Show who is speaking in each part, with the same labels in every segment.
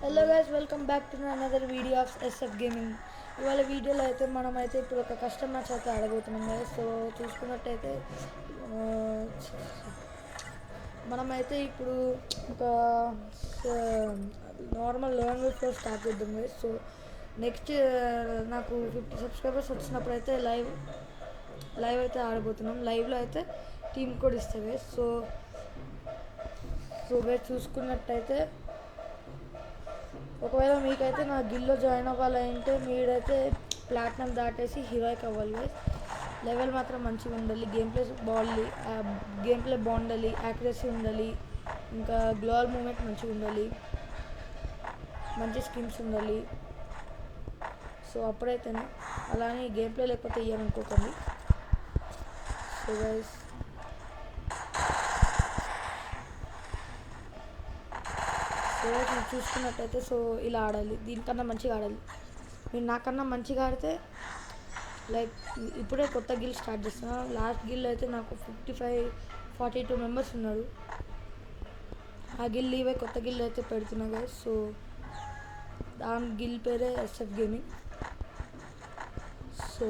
Speaker 1: Hello guys, welcome back to another video of SF gaming. ఇవాళ వీడియోలో అయితే మనమైతే ఇప్పుడు ఒక కస్టమ్ మ్యాచ్ అయితే ఆడబోతున్నాం గైస్. సో చూసుకున్నట్టయితే మనమైతే ఇప్పుడు ఒక నార్మల్ 11 స్టార్ట్ చేద్దాం గైస్. సో నెక్స్ట్ నాకు 50 సబ్స్క్రైబర్స్ వచ్చినప్పుడు అయితే లైవ్ అయితే ఆడబోతున్నాం. లైవ్లో అయితే టీమ్ కూడా ఇస్తాం గైస్. సో గైస్ చూసుకున్నట్టయితే ఒకవేళ మీకైతే నా గిల్లో జాయిన్ అవ్వాలంటే మీరైతే ప్లాటినం దాటేసి హీరోయిక్ అవ్వాలి గైస్. లెవెల్ మాత్రం మంచిగా ఉండాలి, గేమ్ ప్లే బాగుండాలి, యాక్యురసీ ఉండాలి, ఇంకా గ్లోవల్ మూమెంట్ మంచిగా ఉండాలి, మంచి స్కిన్స్ ఉండాలి. సో అప్పుడైతేనే, అలానే గేమ్ ప్లే లేకపోతే ఇవ్వాలనుకోకండి. సో గైస్ చూసుకున్నట్టయితే సో ఇలా ఆడాలి, దీనికన్నా మంచిగా ఆడాలి. మీరు నాకన్నా మంచిగా ఆడితే లైక్ ఇప్పుడే కొత్త గిల్ స్టార్ట్ చేస్తున్నా. లాస్ట్ గిల్ అయితే నాకు 42 మెంబర్స్ ఉన్నారు. ఆ గిల్ లీవ్ కొత్త గిల్ అయితే పెడుతున్నా గైస్. సో దాని గిల్ పేరే SF gaming. So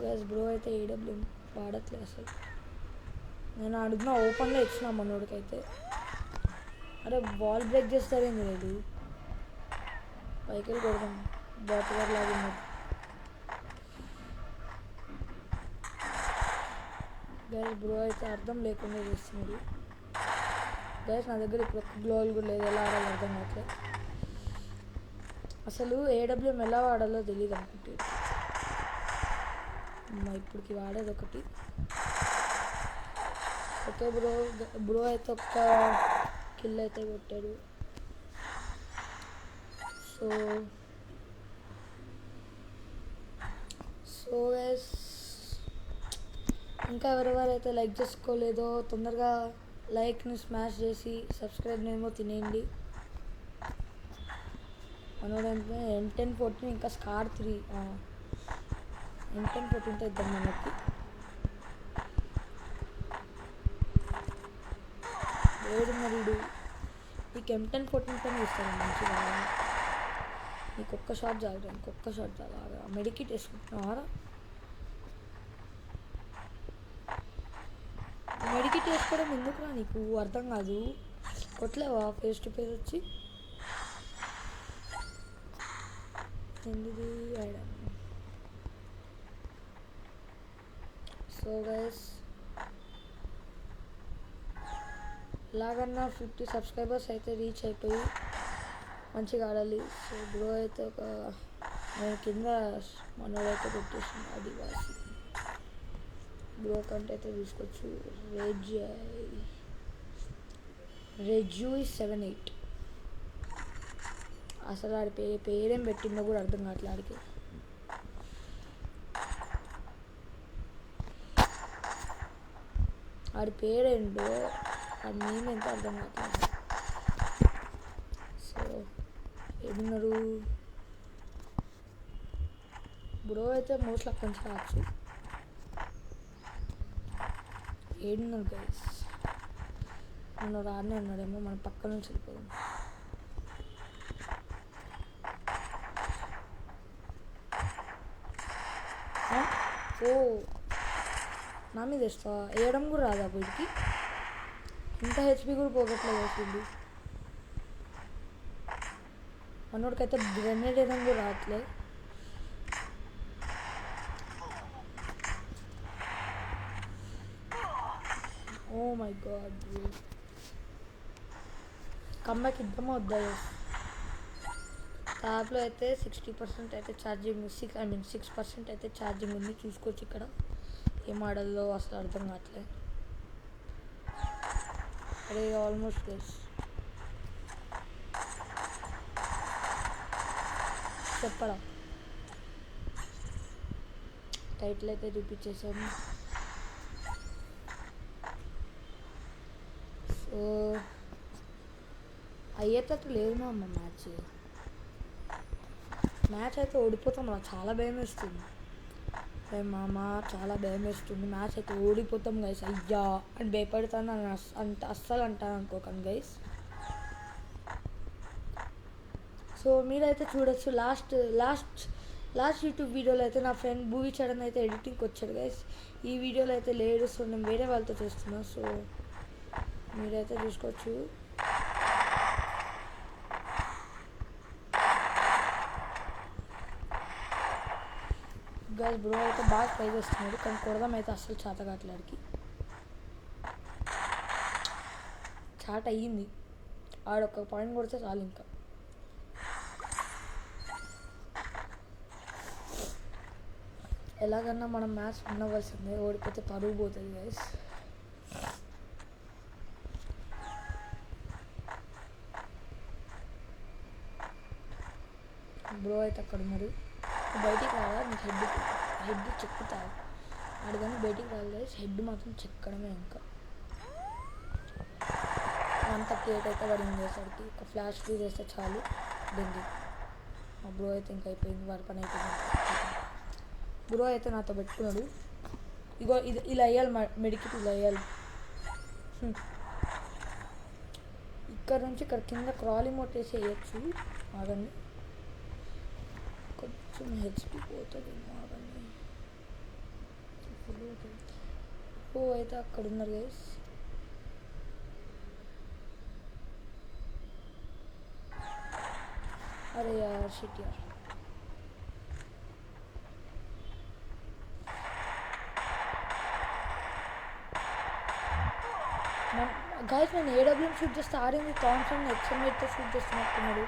Speaker 1: guys bro అయితే ఏడబ్ల్యూ వాడట్లేదు అసలు. నేను అడుగుతున్నా, ఓపెన్గా ఇచ్చిన మనోడికైతే. అరే బాల్ బ్రేక్ చేస్తారేంది లేదు, పైకి వెళ్ళి కొడదాం. బాట్ గారు లాగా ఉన్నది గైస్. బ్రో అయితే అర్థం లేకుండా చేస్తున్నాడు గైస్. నా దగ్గర ఇప్పుడు ఒక్క గ్లోవల్ కూడా లేదు, ఎలా ఆడాలో అర్థం కావట్లేదు అసలు. ఏడబ్ల్యూఎం ఎలా వాడాలో తెలియదు అనుకుంటే ఇప్పటికి వాడేది ఒకటి. ఓకే బ్రో అయితే ఒక్క కిల్ అయితే కొట్టాడు. సో గైస్ ఇంకా ఎవరెవరైతే లైక్ చేసుకోలేదో తొందరగా లైక్ని స్మాష్ చేసి సబ్స్క్రైబ్నేమో తినేయండి. మనోడంటే M1014 ఇంకా స్కార్ 3 M1014తో ఇద్దాం మనకి. లేదు మరీడు నీకు M1014 పైన ఇస్తాను మంచిగా. నీకు ఒక్క షాట్ చాలు, ఇంకొక్క షాట్ చాలు. మెడికిట్ వేసుకుంటున్నావారా? మెడికిట్ వేసుకోవడం ఎందుకురా నీకు అర్థం కాదు. కొట్టలేవా ఫేస్ టు ఫేస్ వచ్చి? ఎందుకు ఐడియా. సో గైస్ ఎలాగన్నా 50 సబ్స్క్రైబర్స్ అయితే రీచ్ అయిపోయి మంచిగా ఆడాలి. సో బ్రో అయితే ఒక నేను కింద మనోడైతే పెట్టేసిన ఆదివాసి బ్రో కంటే అయితే తీసుకోవచ్చు. రెజ్యూయి 78 అసలు ఆడి పేరేం పెట్టిందో కూడా అర్థం కావట్లే ఆడికి. ఆడి పేరేంటో ఆడి నేమ్ ఎంత అర్థం కావట్లేదు. సో ఏడున్నారు బ్రో అయితే మోస్ట్ అక్కడి నుంచి రావచ్చు. ఏడున్నారు గైస్, నన్ను రానే ఉన్నాడేమో. మన పక్క నుంచి వెళ్ళిపోదాం. ఓ నా మీద వేస్తా, వేయడం కూడా రాదా వీడికి? ఇంత హెచ్పి కూడా పోగట్లేదు వేసింది మనోడికైతే. గ్రెనేడ్ వేయడం కూడా రావట్లేదు. ఓ మై గాడ్, కమ్బ్యాక్ ఇద్దామా వద్దా? యాప్లో అయితే 60% అయితే ఛార్జింగ్, 6% అయితే ఛార్జింగ్ ఉంది. చూసుకోవచ్చు ఇక్కడ. ఏం ఆడాలో అసలు అర్థం కావట్లేదు. అరే ఆల్మోస్ట్ గైస్ చెప్పరా, టైటిల్ అయితే చూపించేసాము. సో అయ్యేటట్టు లేదు మా అమ్మ మ్యాచ్ అయితే ఓడిపోతాం. నాకు చాలా భయం వేస్తుంది. మామ చాలా భయం వేస్తుంది, మ్యాచ్ అయితే ఓడిపోతాం గైస్ అయ్యా అని భయపడతాను అంత అస్సలు అంటాను అనుకోకండి గైస్. సో మీరైతే చూడొచ్చు లాస్ట్ యూట్యూబ్ వీడియోలో అయితే నా ఫ్రెండ్ భూవి చరణ్ అయితే ఎడిటింగ్కి వచ్చాడు గైస్. ఈ వీడియోలో అయితే లేడు, సో నేను వేరే వాళ్ళతో చేస్తున్నాను. సో మీరైతే చూసుకోవచ్చు. గైస్ బ్రో అయితే బాగా ట్రై చేస్తున్నాడు, కానీ కొడదాం అయితే అస్సలు చేత కావట్లేడికి. చాట్ అయ్యింది, ఆడొక్క పాయింట్ కొడితే చాలు. ఇంకా ఎలాగన్నా మనం మ్యాచ్ విన్ అవ్వాల్సిందే, ఓడిపోతే పరుగు పోతుంది గైస్. బ్రో అయితే అక్కడ ఉన్నారు, బయటికి రావాలి. నీకు హెడ్ చెక్కుతావు అడిగాని బయటికి రాలేదు, హెడ్ మాత్రం చెక్కడమే. ఇంకా అంత కేట్ అయితే పడింది వేసరికి, ఒక ఫ్లాష్ ఫ్రీ చేస్తే చాలు దింగి. మా బ్రో అయితే ఇంకా అయిపోయింది, వాడి పని అయిపోయింది. బ్రో అయితే నాతో పెట్టుకున్నాడు, ఇగో ఇది ఇలా వేయాలి, మెడికిట్ ఇలా వేయాలి. ఇక్కడ నుంచి ఇక్కడ కింద క్రాలింగ్ మోట్ వేసి వేయచ్చు. ఆగండి, కొంచెం హెచ్పి పోతుంది. ఆగండి, ఓ అయితే అక్కడ ఉన్నారు గైస్. అరే యార్ షిట్ యార్. గైస్ నేను ఏడబ్ల్యూఎం షూట్ చేస్తే ఆడింది థామ్సన్ ఎక్స్ఎంఐతో షూట్ చేస్తున్నట్టున్నాడు.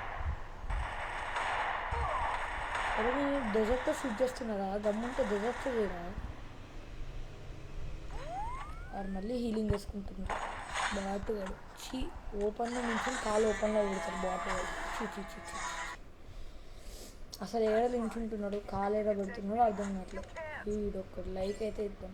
Speaker 1: అరే నేను డెజర్ట్తో షూట్ చేస్తున్నారా, గమ్ముంటే డెజర్ట్తో చేయరా. వాడు మళ్ళీ హీలింగ్ వేసుకుంటున్నాడు బాట్ వాడు. చీ, ఓపెన్లో నుంచి కాలు ఓపెన్లో పెడతాడు బాట్ వాడు. చీ అసలు ఏడ నించుంటున్నాడు, కాలు ఏడ పెడుతున్నాడు అర్థం కావట్లేదు. వీడు ఒక్కడు లైక్ అయితే ఇద్దాం.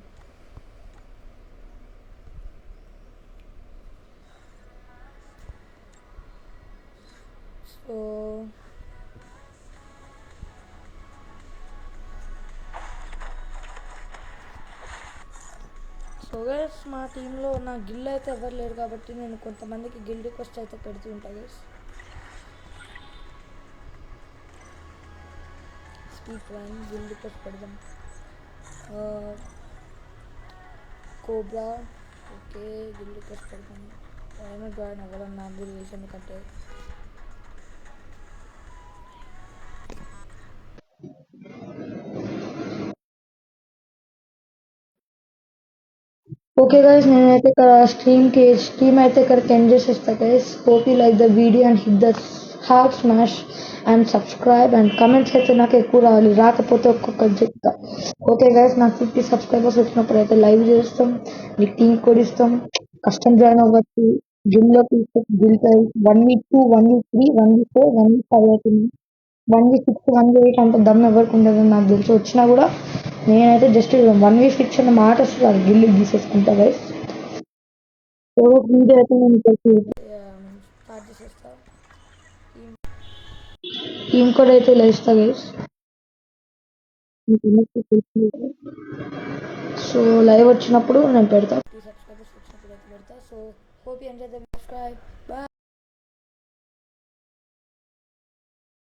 Speaker 1: సో గైస్ మా టీంలో నా గిల్ అయితే ఎవరు లేరు కాబట్టి నేను కొంతమందికి గిల్ రిక్వెస్ట్ అయితే పెడుతూ ఉంటాను guys. Speak one Gill request పెడదాం. కోబ్రా ఓకే గిల్ రిక్వెస్ట్ పెడదాం. ఏమో జాయిన్ అవ్వడం నాకు కూడా తెలుసు, ఎందుకంటే ఓకే గైస్ నేనైతే ఇక్కడ స్ట్రీమ్ అయితే ఇక్కడికి ఎండ్ చేసేస్తా guys. Hope you like the video and hit the heart smash and subscribe and comments అయితే నాకు ఎక్కువ రావాలి, రాకపోతే ఒక్కొక్కటి చెప్తా. ఓకే గైస్ నాకు 50 సబ్స్క్రైబర్స్ వచ్చినప్పుడు అయితే లైవ్ చేస్తాం, మీకు టీం కూడా ఇస్తాం, కస్టమ్ జాయిన్ అవ్వచ్చు, జిమ్లో గిల్తాయి. 1v2 1v3 1v4 1v5 అవుతుంది. 1v6 1v8 అంత దమ్ ఎవరికి ఉండదని నాకు తెలిసి, వచ్చినా కూడా నేనైతే జస్ట్ 1v6 అన్న మాట వస్తుంది, అది గిల్లు గీసేసుకుంటా గైస్. సో వీడియో అయితే నేను స్టార్ట్ చేసేస్తా. టీం కూడా అయితే ఇలా ఇస్తా గైస్. సో లైవ్ వచ్చినప్పుడు నేను పెడతా, సబ్స్క్రైబర్స్ వచ్చినప్పుడు అయితే పెడతా. So hope you enjoy the subscribe. Bye.